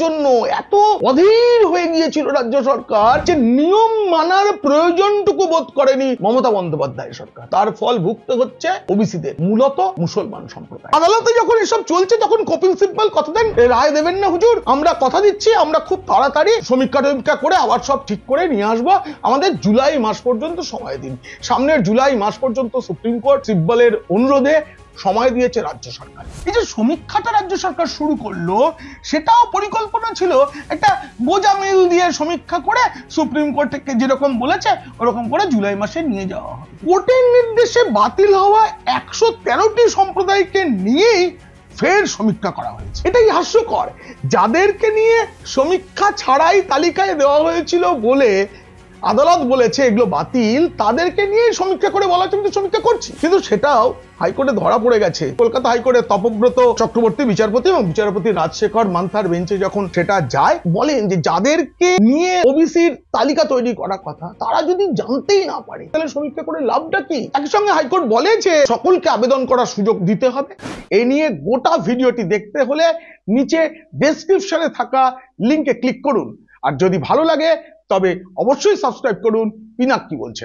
জন্য এত অধীর হয়ে গিয়েছিল রাজ্য সরকার যে নিয়ম মানার প্রয়োজনটুকু বোধ করেনি মমতা বন্দ্যোপাধ্যায় সরকার। তার ফল ভুগতে হচ্ছে ওবিসিদের, মূলত মুসলমান সম্প্রদায়। আদালতে যখন এসব চলছে তখন কপিল সিব্বল কথা দেন, রায় দেবেন না হুজুর, আমরা কথা দিচ্ছি আমরা খুব তাড়াতাড়ি সমীক্ষা করে আবার সব ঠিক করে নিয়ে আসবো, আমাদের জুলাই মাস পর্যন্ত সময় দিন। সামনের জুলাই মাস পর্যন্ত সুপ্রিম কোর্ট সিব্বলের অনুরোধে সময় দিয়েছে রাজ্য সরকার। এই যে সমীক্ষাটা রাজ্য সরকার শুরু করলো, সেটাও পরিকল্পনা ছিল একটা গোজামিল দিয়ে সমীক্ষা করে সুপ্রিম কোর্ট থেকে যেরকম বলেছে ওরকম করে জুলাই মাসে নিয়ে যাওয়া হবে। কোর্টের নির্দেশে বাতিল হওয়া 113টি সম্প্রদায়কে নিয়েই ফের সমীক্ষা করা হয়েছে। এটাই হাস্যকর, যাদেরকে নিয়ে সমীক্ষা ছাড়াই তালিকায় দেওয়া হয়েছিল বলে আদালত বলেছে এগুলো বাতিল, তাদেরকে নিয়ে সমীক্ষা করে বলা হচ্ছে কিন্তু সমীক্ষা করছি, কিন্তু সেটাও হাইকোর্টে ধরা পড়ে গেছে। কলকাতা হাইকোর্টের তপব্রত চক্রবর্তী বিচারপতি এবং বিচারপতি রাজশেখর মান্থার বেঞ্চে যখন সেটা যায়, বলেন যে যাদেরকে নিয়ে ওবিসির তালিকা তৈরি করার কথা তারা যদি জানতেই না পারে তাহলে সমীক্ষা করে লাভটা কি। একই সঙ্গে হাইকোর্ট বলে যে সকলকে আবেদন করার সুযোগ দিতে হবে। এই নিয়ে গোটা ভিডিওটি দেখতে হলে নিচে ডেসক্রিপশনে থাকা লিংকে ক্লিক করুন, আর যদি ভালো লাগে তবে অবশ্যই সাবস্ক্রাইব করুন পিনাক কি বলছে।